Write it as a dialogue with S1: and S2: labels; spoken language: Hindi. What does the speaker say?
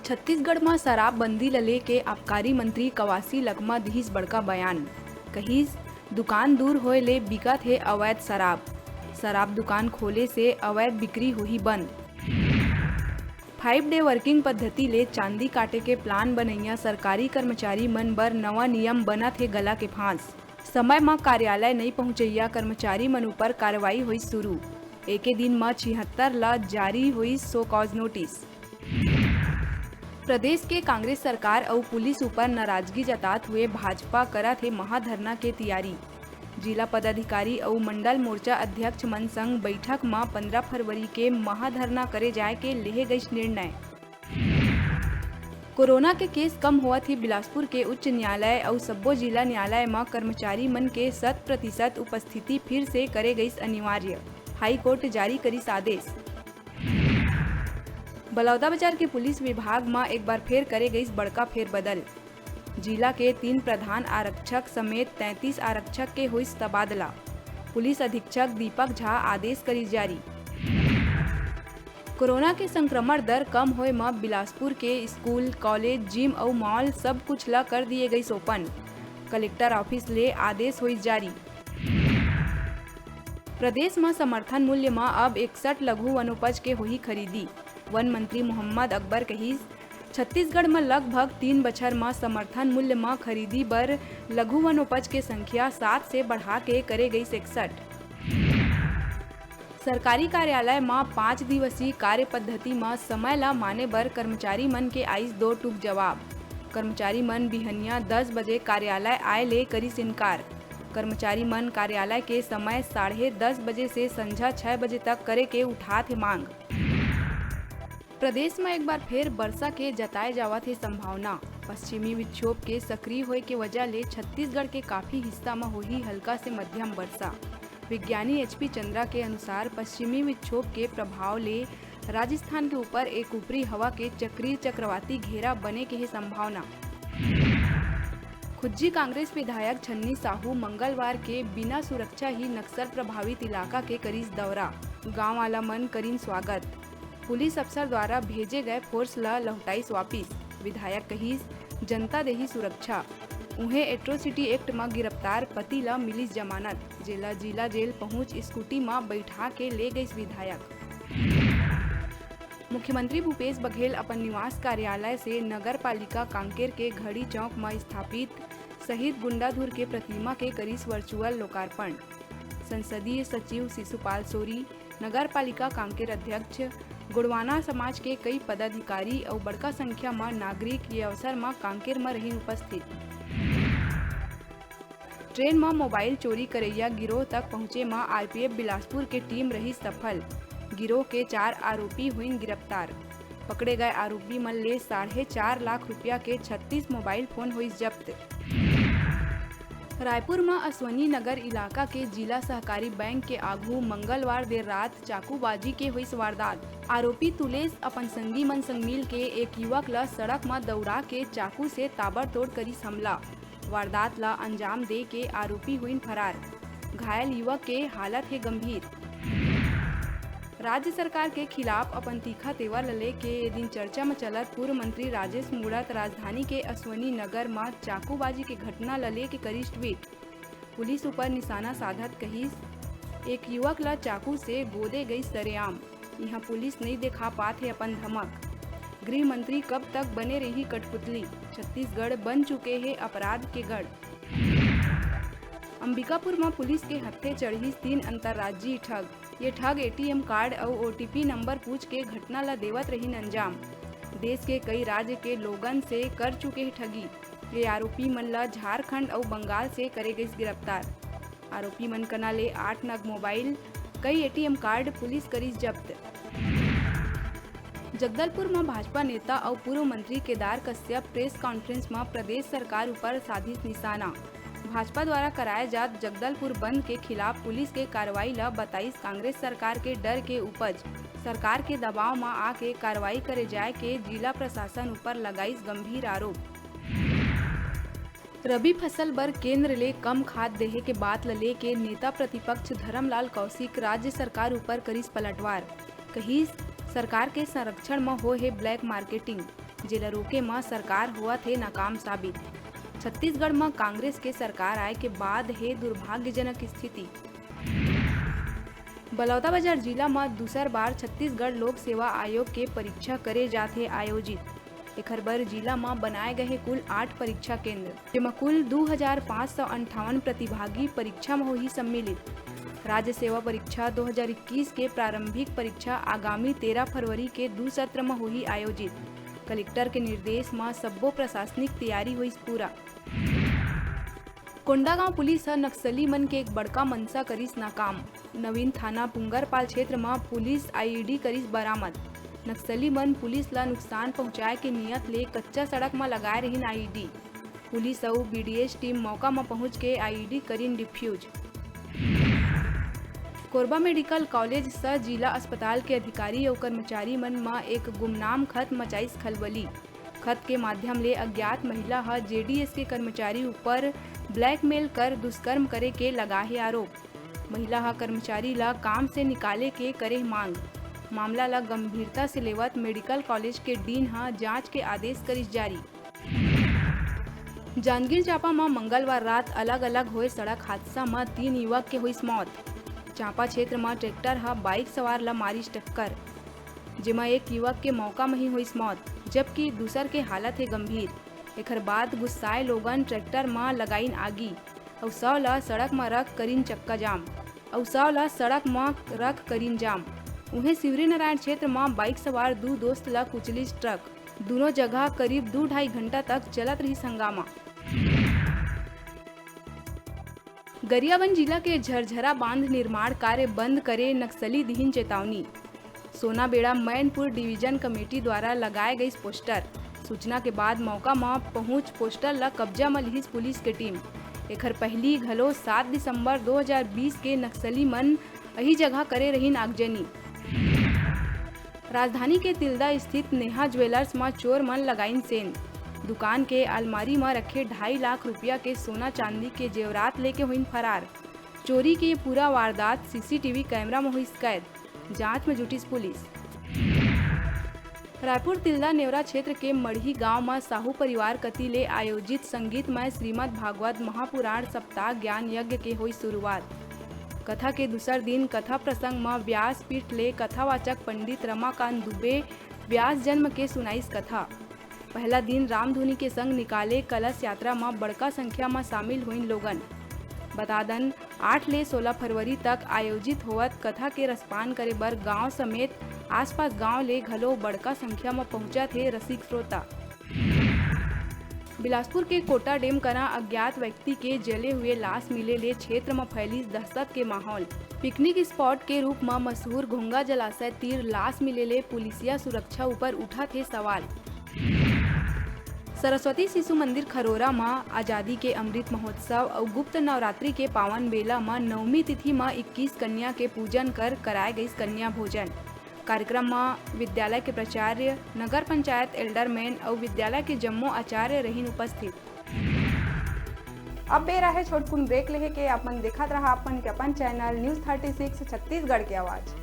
S1: छत्तीसगढ़ में शराबबंदी ल लेके आबकारी मंत्री कवासी लखमा दिहिस बड़का बयान। कहिस दुकान दूर होए ले बिकत हे अवैध शराब दुकान खोले से अवैध बिक्री होही बंद। 5 डे वर्किंग पद्धति ले चांदी काटे के प्लान बनैया सरकारी कर्मचारी मन बर नवा नियम बनत हे गला के फांस। समय म कार्यालय नहीं पहुंचैया कर्मचारी मन ऊपर कार्रवाई हुई शुरू। एके दिन में 76 ला जारी हुई सो कॉज नोटिस। प्रदेश के कांग्रेस सरकार और पुलिस ऊपर नाराजगी जतात हुए भाजपा करत हे महाधरना के तैयारी। जिला पदाधिकारी और मंडल मोर्चा अध्यक्ष मन संग बैठक में 15 फरवरी के महाधरना करे जाए के लेहे गई निर्णय। कोरोना के केस कम हुआ थी बिलासपुर के उच्च न्यायालय और सब्बो जिला न्यायालय में कर्मचारी मन के 100% उपस्थिति फिर से करे गई अनिवार्य। हाई कोर्ट जारी करिस आदेश। बलौदाबाजार के पुलिस विभाग में एक बार फिर करे गई बड़का फेरबदल। जिला के 3 प्रधान आरक्षक समेत 33 आरक्षक के हुई तबादला। पुलिस अधीक्षक दीपक झा आदेश करी जारी। कोरोना के संक्रमण दर कम होए में बिलासपुर के स्कूल, कॉलेज, जिम और मॉल सब कुछ ला कर दिए गई ओपन। कलेक्टर ऑफिस ले आदेश हुई जारी। प्रदेश में समर्थन मूल्य में अब 61 लघु वनोपज के हुई खरीदी। वन मंत्री मोहम्मद अकबर कहिस छत्तीसगढ़ में लगभग 3 बछर में समर्थन मूल्य में खरीदी बर लघु वनोपज के संख्या 7 से बढ़ा के करे गई 61। सरकारी कार्यालय में 5 दिवसीय कार्य पद्धति में समय ला माने बर कर्मचारी मन के आइस 2 टूक जवाब। कर्मचारी मन बिहनिया 10 बजे कार्यालय आए ले करिस इनकार। कर्मचारी मन कार्यालय के समय 10:30 बजे से संझा 6 बजे तक करे के उठात है मांग। प्रदेश में एक बार फिर वर्षा के जताए जावत है संभावना। पश्चिमी विक्षोभ के सक्रिय होए के वजह ले छत्तीसगढ़ के काफी हिस्सा में होही हल्का से मध्यम वर्षा। विज्ञानी HP चंद्रा के अनुसार पश्चिमी विक्षोभ के प्रभाव ले राजस्थान के ऊपर एक ऊपरी हवा के चक्रीय चक्रवाती घेरा बने के है संभावना। खुज्जी कांग्रेस विधायक छन्नी साहू मंगलवार के बिना सुरक्षा ही नक्सल प्रभावित इलाका के करीस दौरा। गांव वाला मन करीन स्वागत। पुलिस अफसर द्वारा भेजे गए फोर्स ला लौटाइस वापिस। विधायक कहिस जनता देही सुरक्षा। उन्हें एट्रोसिटी एक्ट में गिरफ्तार पति ला मिलिस जमानत। जिला जेल पहुंच स्कूटी में बैठा के ले गई विधायक। मुख्यमंत्री भूपेश बघेल अपन निवास कार्यालय से नगर पालिका कांकेर के घड़ी चौक में स्थापित शहीद गुंडाधुर के प्रतिमा के करीस वर्चुअल लोकार्पण। संसदीय सचिव शिशुपाल सोरी, नगर पालिका कांकेर अध्यक्ष, गुड़वाना समाज के कई पदाधिकारी और बड़का संख्या में नागरिक ये अवसर में कांकेर में रही उपस्थित। ट्रेन में मोबाइल चोरी करैया गिरोह तक पहुंचे में RPF बिलासपुर के टीम रही सफल। गिरोह के 4 आरोपी हुई गिरफ्तार। पकड़े गए आरोपी मन ले 4.5 लाख रुपया के 36 मोबाइल फोन हुई जब्त। रायपुर में अश्वनी नगर इलाका के जिला सहकारी बैंक के आगू मंगलवार देर रात चाकूबाजी के हुई वारदात। आरोपी तुलेश अपन संगी मन संग मिल के एक युवक ला सड़क में दौड़ा के चाकू से ताबड़तोड़ करिस हमला। वारदात ला अंजाम दे के आरोपी हुई फरार। घायल युवक के हालत है गंभीर। राज्य सरकार के खिलाफ अपन तीखा तेवर ले के ये दिन चर्चा में चलत पूर्व मंत्री राजेश मूणत राजधानी के अश्वनी नगर में चाकूबाजी के घटना ले के करिस ट्वीट। पुलिस ऊपर निशाना साधत कहिस एक युवक ला चाकू से गोदे गई सरेआम। यहाँ पुलिस नहीं देखा पात है अपन धमक। गृह मंत्री कब तक बने रही कठपुतली। छत्तीसगढ़ बन चुके हैं अपराध के गढ़। अंबिकापुर में पुलिस के हत्थे चढ़ी 3 अंतर्राज्यीय ठग। ये ठग ATM कार्ड और OTP नंबर पूछ के घटना ला देवत रही अंजाम। देश के कई राज्य के लोगन से कर चुके हैं ठगी। ये आरोपी मन ला झारखंड और बंगाल से करे गई गिरफ्तार। आरोपी मन कना ले 8 नग मोबाइल, कई ATM कार्ड पुलिस करी जब्त। जगदलपुर में भाजपा नेता और पूर्व मंत्री केदार कश्यप प्रेस कॉन्फ्रेंस में प्रदेश सरकार ऊपर साधिस निशाना। भाजपा द्वारा कराए जात जगदलपुर बंद के खिलाफ पुलिस के कार्रवाई ला बताइस कांग्रेस सरकार के डर के उपज। सरकार के दबाव में आके कार्रवाई करे जाए के जिला प्रशासन ऊपर लगाइस गंभीर आरोप। रबी फसल बर केंद्र ले कम खाद देहे के बात ल लेके नेता प्रतिपक्ष धर्मलाल कौशिक राज्य सरकार ऊपर करिस पलटवार। कहिस सरकार के संरक्षण में हो है ब्लैक मार्केटिंग। जेला रोके में सरकार हुआ थे नाकाम साबित। छत्तीसगढ़ में कांग्रेस के सरकार आए के बाद है दुर्भाग्यजनक स्थिति। बलौदाबाजार जिला में दूसर बार छत्तीसगढ़ लोक सेवा आयोग के परीक्षा करे जाथे आयोजित। एखर बर जिला में बनाए गए कुल 8 परीक्षा केंद्र, जेमा कुल 2558 प्रतिभागी परीक्षा में होही सम्मिलित। राज्य सेवा परीक्षा 2021 के प्रारंभिक परीक्षा आगामी 13 फरवरी के 2 सत्र में होही आयोजित। कलेक्टर के निर्देश में सब्बो प्रशासनिक तैयारी हुई पूरा। कोंडागांव पुलिस नक्सली मन के एक बड़का मनसा करिस नाकाम। नवीन थाना पुंगरपाल क्षेत्र में पुलिस आईईडी करिस बरामद। नक्सली मन पुलिस ला नुकसान पहुंचाए के नियत ले कच्चा सड़क में लगाए रहीन आईईडी। पुलिस और बीडीएस टीम मौका में पहुंच के आईईडी करीन डिफ्यूज। कोरबा मेडिकल कॉलेज सह जिला अस्पताल के अधिकारी और कर्मचारी मन में एक गुमनाम खत मचाइस खलबली। खत के माध्यम ले अज्ञात महिला जेडीएस के कर्मचारी ऊपर ब्लैकमेल कर दुष्कर्म करे के लगाहे आरोप। महिला कर्मचारी ला काम से निकाले के करे मांग। मामला ला गंभीरता से लेवत मेडिकल कॉलेज के डीन जांच के आदेश करिस जारी। जांजगीर चांपा में मंगलवार रात अलग अलग हुए सड़क हादसा में 3 युवक के हुई मौत। चांपा क्षेत्र में ट्रैक्टर बाइक सवार ला मारिस टक्कर, जेमा एक युवक के मौका में ही हुई मौत, जबकि दूसर के हालत है गंभीर। एकर बाद गुस्साए लोगन ट्रैक्टर में लगाइन आगी और 100 ला सड़क में रख करीन चक्का जाम और 100 ला सड़क में रख करीन जाम। उन्हें शिवरी नारायण क्षेत्र में बाइक सवार 2 दोस्त ला कुचलिस ट्रक। दोनों जगह करीब 2-2.5 घंटा तक चलत रही हंगामा। गरियाबंद जिला के झरझरा बांध निर्माण कार्य बंद करे नक्सली दिहिन चेतावनी। सोनाबेड़ा मैनपुर डिवीजन कमेटी द्वारा लगाए गई पोस्टर। सूचना के बाद मौका में पहुंच पोस्टर ला कब्जा में लिहिस पुलिस के टीम। एखर पहली घलो 7 दिसंबर 2020 के नक्सली मन यही जगह करे रहीन आगजनी। राजधानी के तिल्दा स्थित नेहा ज्वेलर्स में चोर मन लगाइन सेन। दुकान के अलमारी में रखे 2.5 लाख रुपया के सोना चांदी के जेवरात लेके हुई फरार। चोरी के पूरा वारदात सीसीटीवी कैमरा में हुई कैद। जांच में जुटी पुलिस। रायपुर तिल्दा नेवरा क्षेत्र के मढ़ी गांव में साहू परिवार कति ले आयोजित संगीतमय श्रीमद् भागवत महापुराण सप्ताह ज्ञान यज्ञ के हुई शुरुआत। कथा के दूसर दिन कथा प्रसंग में व्यास पीठ ले कथावाचक पंडित रमाकांत दुबे व्यास जन्म के सुनाइस कथा। पहला दिन रामधुनी के संग निकाले कलश यात्रा में बड़का संख्या में शामिल हुई लोगन। बतादन 8 ले 16 फरवरी तक आयोजित होवत कथा के रसपान करे बर गांव समेत आसपास गांव ले घलो बड़का संख्या में पहुंचा थे रसिक श्रोता। बिलासपुर के कोटा डैम करा अज्ञात व्यक्ति के जले हुए लाश मिले ले क्षेत्र में फैली दहशत के माहौल। पिकनिक स्पॉट के रूप में मशहूर घोंगा जलाशय तीर लाश मिले ले पुलिसिया सुरक्षा ऊपर उठा थे सवाल। सरस्वती शिशु मंदिर खरोरा में आजादी के अमृत महोत्सव और गुप्त नवरात्रि के पावन बेला में 9वीं तिथि में 21 कन्या के पूजन कर कराए गई कन्या भोजन। कार्यक्रम में विद्यालय के प्राचार्य, नगर पंचायत एल्डरमैन और विद्यालय के जम्मो आचार्य रहीन उपस्थित। अब बेरा है छोटकुन ब्रेक लेहे के। अपन देखत रहा अपन चैनल न्यूज़ 36 छत्तीसगढ़ के आवाज।